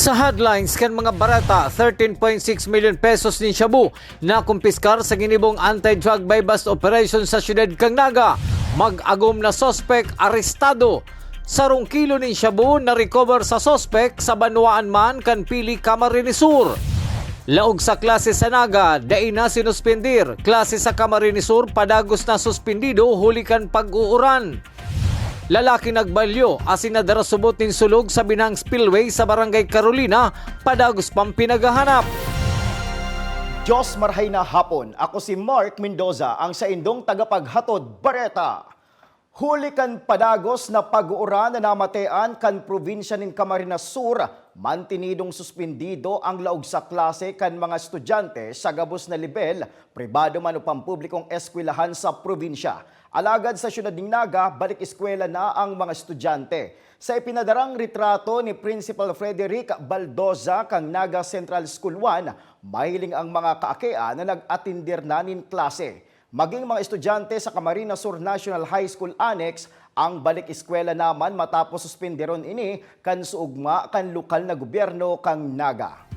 Sa headlines kan mga barata, 13.6 million pesos ni Shabu na kumpiskar sa ginibong anti-drug buy-bust operation sa siyudad kang Naga. Mag-agom na sospek arestado. Sarong kilo ni Shabu na recover sa sospek sa Banwaan man kan Pili, Camarines Sur. Laog sa klase sa Naga, dai na sinuspendir. Klase sa Camarines Sur, padagos na suspendido huli kan pag-uuran. Lalaki nagbalyo, asin na dara subot nin sulog sa Binang Spillway sa Barangay Carolina, padagos pang pinagahanap. Diyos marhay na hapon, ako si Mark Mendoza, ang sa indong tagapaghatod Bareta. Huli kan padagos na pag-uuran na namatean kan probinsya nin Camarines Sur, mantinidong suspendido ang laog sa klase kan mga estudyante sa gabos na level, pribado man o pampublikong eskwelahan sa probinsya. Alagad sa siyudad ng Naga, balik eskwela na ang mga estudyante. Sa ipinadarang retrato ni Principal Frederick Baldoza kang Naga Central School 1, mahiling ang mga kaakea na nag-atindir na nin klase. Maging mga estudyante sa Camarines Sur National High School Annex ang balik eskwela naman matapos suspenderon ini kan suugma kan lokal na gobyerno kang Naga.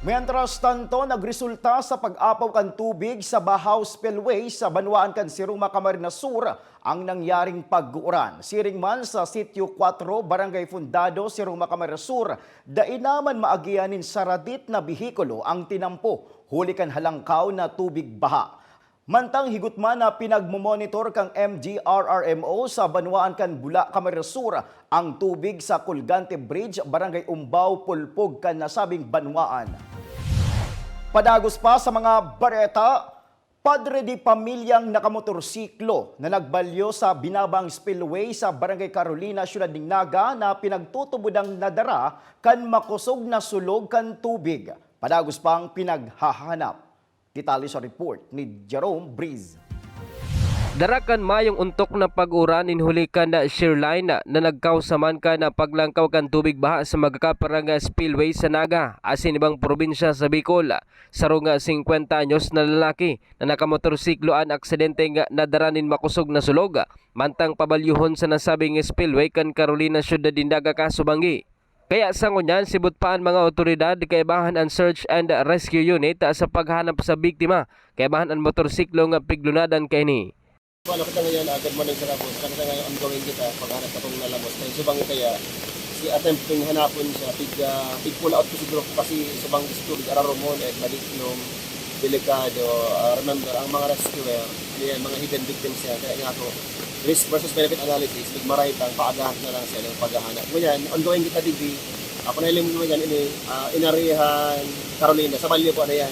Mientras tanto, nagresulta sa pag-apaw kan tubig sa Bahaw Spillway sa Banwaan kan Siruma, Camarines Sur ang nangyaring pag-uuran. Siring man sa Sitio 4, Barangay Fundado, Siruma, Camarines Sur, dai naman maagianin saradit na bihikulo ang tinampo, huli kan halangkaw na tubig baha. Mantang higutman na pinagmomonitor kang MGRRMO sa Banwaan kan Bula, Camarines Sur ang tubig sa Colgante Bridge, Barangay Umbaw, Pulpog kan nasabing Banwaan. Padagos pa sa mga bareta, padre di pamilyang nakamotorsiklo na nagbalyo sa Binabang Spillway sa Barangay Carolina, Siyudad ng Naga na pinagtutubudang nadara kan makusog na sulog kan tubig. Padagos pang pinaghahanap. Detalye sa report ni Jerome Breeze. Darakan mayong untok na pag-uran inhulikan na shearline na nagkausaman ka na paglangkaw kan tubig baha sa magkaparanga spillway sa Naga, asin ibang probinsya sa Bicol. Sarong 50 anyos na lalaki na nakamotorsiklo ang aksidente nga nadaranin makusog na sulog, mantang pabalyuhon sa nasabing spillway kan Carolina, Siyudad ng Naga, Kasubangi. Kaya sa ngunyan, sibot pa ang mga otoridad kaibahan ang Search and Rescue Unit sa paghanap sa biktima, kaibahan ang motorsiklo nga piglunadan kay ni. Ano kita ngayon, good morning sa Labos. Kasi ngayon ongoing kita, paghanap ka pong nalamos. Kaya subang kaya, si attempting hanapon siya, pull out ko siguro kasi subang istubig araromon at maliklom, delikado. Remember, ang mga rescuer, mga hidden victims siya. Kaya nga ako, risk versus benefit analysis, maray pang paagahan na lang siya ng paghahanap. Ngayon, ongoing kita digdi, ako na ilim mo yan, inarihan, Carolina, sa Balyo po na yan,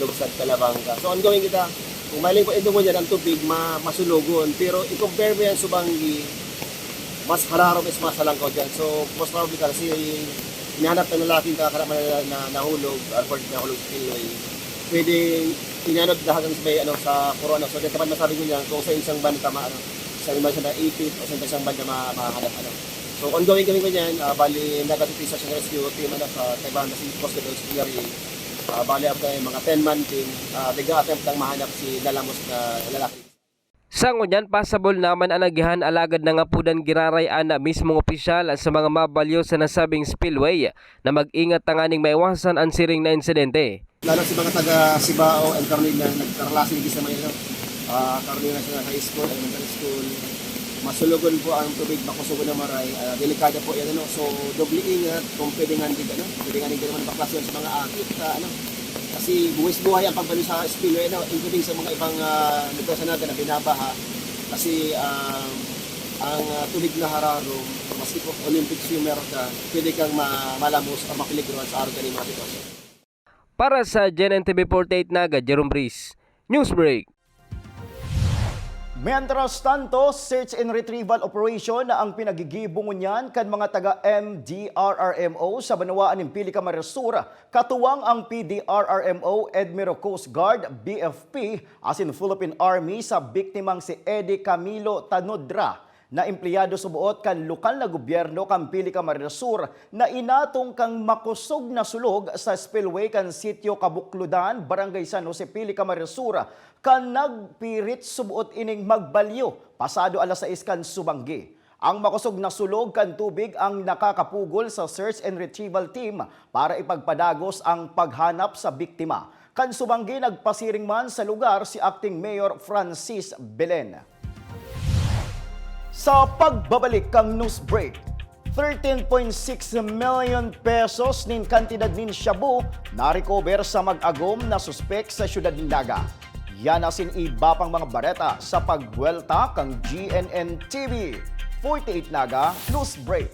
Lugsad, Calabanga. So ongoing kita, kung maling po ito mo dyan, ang tubig masulogon. Pero i-compare mo yan Subanggi, mas hararo is mas halangkaw dyan. So most probably kasi hinahanap ng lalaking kakaraman na nahulog, or nahulog spillway, pwede hinanod dahagang sa corona. So dapat masabi ko niyan kung sa isang banda sa iba siya na 80 o sa isang banda mahanap. So ongoing kami ko niyan, bali nagatipisa siya ng rescue team sa Taiwan na si Hospital Auxiliary. Bali ako tayo mga 10-man team, nag-attempt lang mahanap si lalamos na lalaki. Sa ngunyan, pasabol naman ang nagihan alagad na nga pudan girarayan na mismong opisyal sa mga mabalyo sa nasabing spillway na mag-ingat tanganing maiwasan ang siring na insidente. Lalo si mga taga Sibao and Carolina, nagkaralasin din sa Manila. Carolina sa high school, elementary school. Masulugon po ang tubig, makusugon na maray. Delikado po yan. So, doble ingat kung pwedeng handig. Pwedeng handig naman paklasyon sa mga akit. Kasi buwis-buhay ang pagbalo sa spillway, including sa mga ibang lugar sa natin na binabaha. Kasi ang tubig na hararo, maski po Olympic swimmer ka, pwede kang malamos o mapiligro sa araw ng mga sitwasyon. Para sa GNTV 48 Naga, Jerome Breeze, Newsbreak. Mientras tanto, search and retrieval operation na ang pinagigibungon niyan kan mga taga-MGRRMO sa Banwaan ng Pili, Camarines Sur, katuwang ang PDRRMO, Edmiro Coast Guard, BFP, as in Philippine Army sa biktimang si Eddie Camilo Tanodra na empleyado subuot kan lokal na gobyerno kan Pili, Camarines Sur na inatong kang makusog na sulog sa spillway kan Sitio Kabukludan, Barangay San Jose, Pili, Camarines Sur kan nagpirit subuot ining magbalyo pasado alas 6 kan Subanggi. Ang makusog na sulog kan tubig ang nakakapugol sa search and retrieval team para ipagpadagos ang paghanap sa biktima. Kan subanggi nagpasiring man sa lugar si Acting Mayor Francis Belen. Sa pagbabalik kang news break, 13.6 million pesos nin kantidad nin shabu na recover sa mag-agom na suspek sa siyudad ng Naga. Yan asin iba pang mga bareta sa pagwelta kang GNN TV. 48 Naga News Break.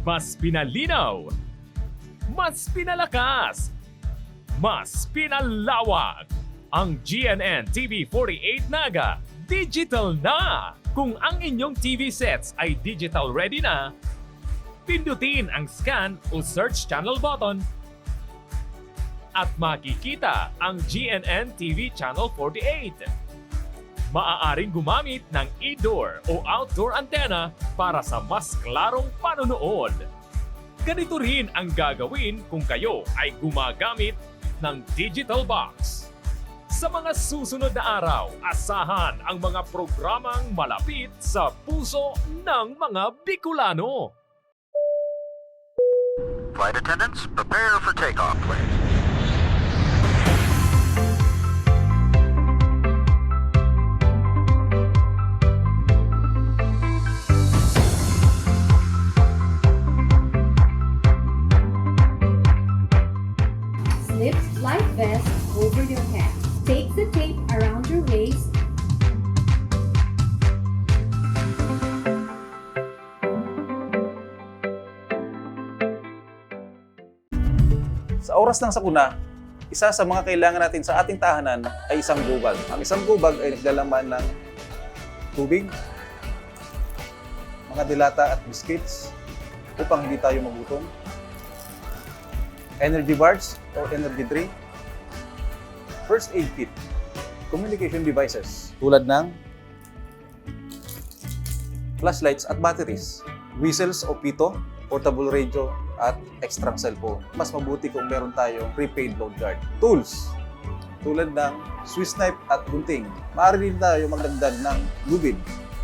Mas pinalinaw, mas pinalakas, mas pinalawak. Ang GNN TV 48 Naga, digital na! Kung ang inyong TV sets ay digital ready na, pindutin ang scan o search channel button at makikita ang GNN TV Channel 48. Maaaring gumamit ng indoor o outdoor antenna para sa mas klarong panonood. Ganito rin ang gagawin kung kayo ay gumagamit ng digital box. Sa mga susunod na araw, asahan ang mga programang malapit sa puso ng mga Bicolano. Flight attendants, prepare for takeoff, please. Slip life vest over your head. Take the tape around your waist. Sa oras ng sakuna, isa sa mga kailangan natin sa ating tahanan ay isang gubag. Ang isang gubag ay naglalaman ng tubig, mga dilata at biscuits upang hindi tayo magutom, energy bars o energy drink, first aid kit, communication devices tulad ng flashlights at batteries, whistles o pito, portable radio, at extra cellphone. Mas mabuti kung meron tayong prepaid load guard. Tools tulad ng Swiss knife at gunting. Maaari rin tayo magdagdag ng lubid.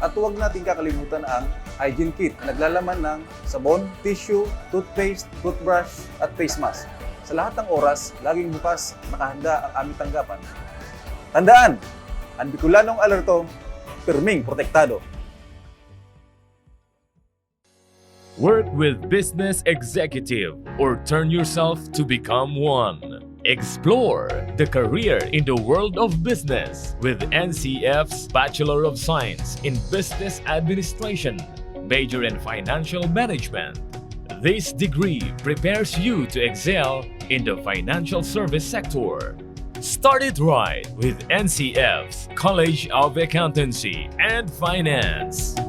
At huwag natin kakalimutan ang hygiene kit. Naglalaman ng sabon, tissue, toothpaste, toothbrush, at face mask. Sa lahat ng oras, laging bukas, nakahanda ang aming tanggapan. Tandaan, ang Bicolanong alerto, pirming protektado. Work with Business Executive or turn yourself to become one. Explore the career in the world of business with NCF's Bachelor of Science in Business Administration, major in Financial Management. This degree prepares you to excel in the financial service sector. Start it right with NCF's College of Accountancy and Finance.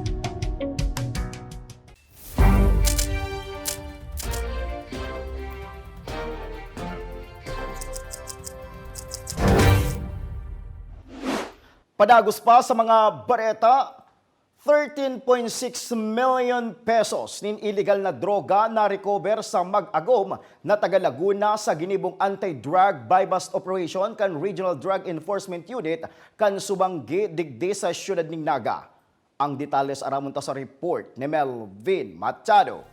Padagos pa sa mga bareta, 13.6 million pesos nin illegal na droga na recover sa mag-agom na taga Laguna sa ginibong anti-drug buy-bust operation kan Regional Drug Enforcement Unit kan subanggi digdi sa siyudad ning Naga. Ang detalles aramon ta sa report ni Melvin Machado.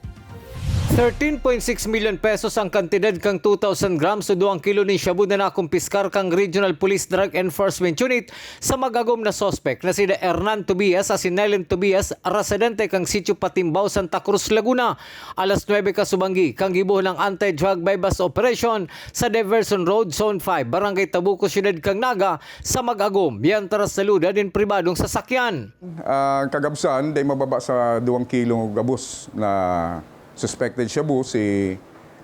13.6 million pesos ang kantidad kang 2,000 grams o 2 kilo ni shabu na nakumpiskar kang Regional Police Drug Enforcement Unit sa magagom na sospek na sina Hernan Tobias at si Nelen Tobias, residente kang Sitio Patimbaw, Santa Cruz, Laguna. Alas 9 kasubanggi kang gibuh ng anti-drug buy-bust operation sa Diversion Road, Zone 5, Barangay Tabuco, Siyudad kang Naga sa magagom. Yan taras saluda din pribadong sasakyan. Kagabsan, day mababa sa 2 kilo gabos na suspected shabu si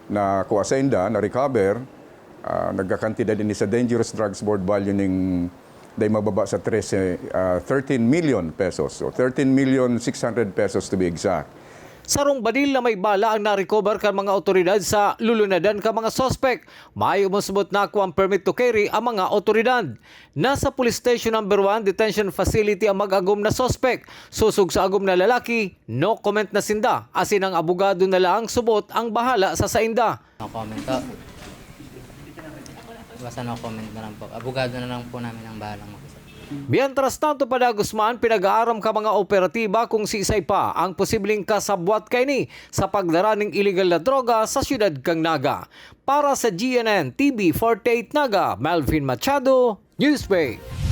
na kuasenda na recover nagkakantidad din sa Dangerous Drugs Board value ning day mababa sa 13 million pesos. So 13,600,000 pesos to be exact. Sarong badil na may bala ang na-recover kan mga otoridad sa lulunadan ka mga sospek. Maayo musbot na ako ang permit to carry ang mga otoridad. Nasa Police Station number 1 Detention Facility ang mag-agom na sospek. Susug sa agom na lalaki, no comment na sinda. Asin ang abogado na lang subot ang bahala sa sainda. No comment po. Basta no comment na lang po. Abogado na lang po namin ang bahalang mag-isa. Mientras tanto pa Guzman, pinag-aaram ka mga operatiba kung si isay pa ang posibleng kasabwat kay ni sa pagdara ng illegal na droga sa siyudad kang Naga. Para sa GNN TV 48 Naga, Melvin Machado, Newsbreak.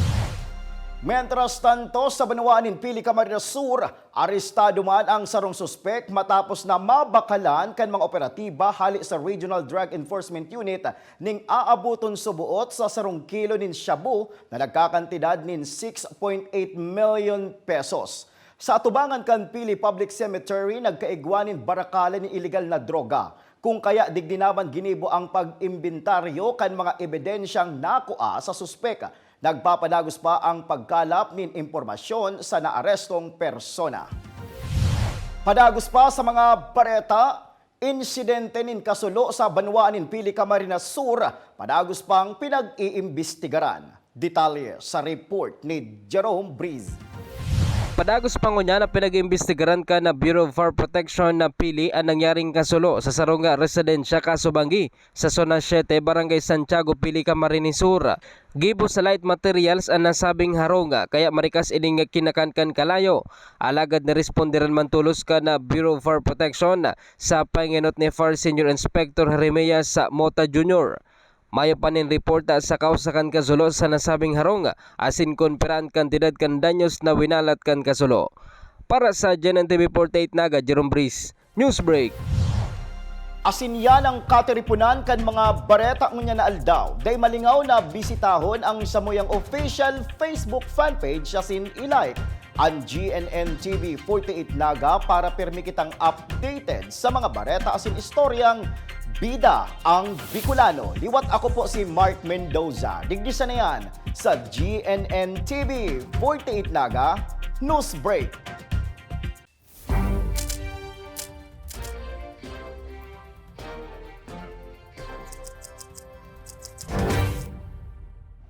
Mientras tanto, sa Banwanin, Pili, Camarines Sur, arestado man ang sarong suspek matapos na mabakalan kan mga operatiba hali sa Regional Drug Enforcement Unit ning aabuton subuot sa sarong kilo nin shabu na nagkakantidad nin 6.8 million pesos. Sa atubangan kan Pili Public Cemetery, nagkaigwanin barakalan ni illegal na droga. Kung kaya digdinaman ginibo ang pag-imbintaryo kan mga ebidensyang nakuha sa suspek. Nagpapadagos pa ang pagkalap nin impormasyon sa naarestong persona. Padagos pa sa mga bareta, insidente nin kasulo sa Banwanin, Pili, Camarines Sur, padagos pang pinag-iimbestigaran. Detalye sa report ni Jerome Breeze. Padagos pangunya na pinag-imbestigaran ka na Bureau of Fire Protection na Pili ang nangyaring kasulo sa sarunga residensya Kasubangi sa Zona 7, Barangay Santiago, Pili, Camarines Sur. Gibo sa light materials ang nasabing harunga kaya marikas ining kinakankan kalayo. Alagad na responderan man tulos ka na Bureau of Fire Protection sa panginot ni Fire Senior Inspector Jeremias sa Mota Jr. Mayo pa nin report sa kausakan kasulo sa nasabing harong asin konperan kantidad kan danyos na winalat kan kasulo. Para sa GNN TV 48 Naga, Jerome Breeze, Newsbreak. Asin yan ang katiripunan kan mga bareta ngunya na aldaw. Day malingaw na bisitahon ang samuyang official Facebook fanpage asin ilike ang GNN TV 48 Naga para permi kitang updated sa mga bareta asin istoryang bida ang Bicolano. Liwat ako po si Mark Mendoza. Digdisa na yan sa GNN TV 48 Naga Newsbreak.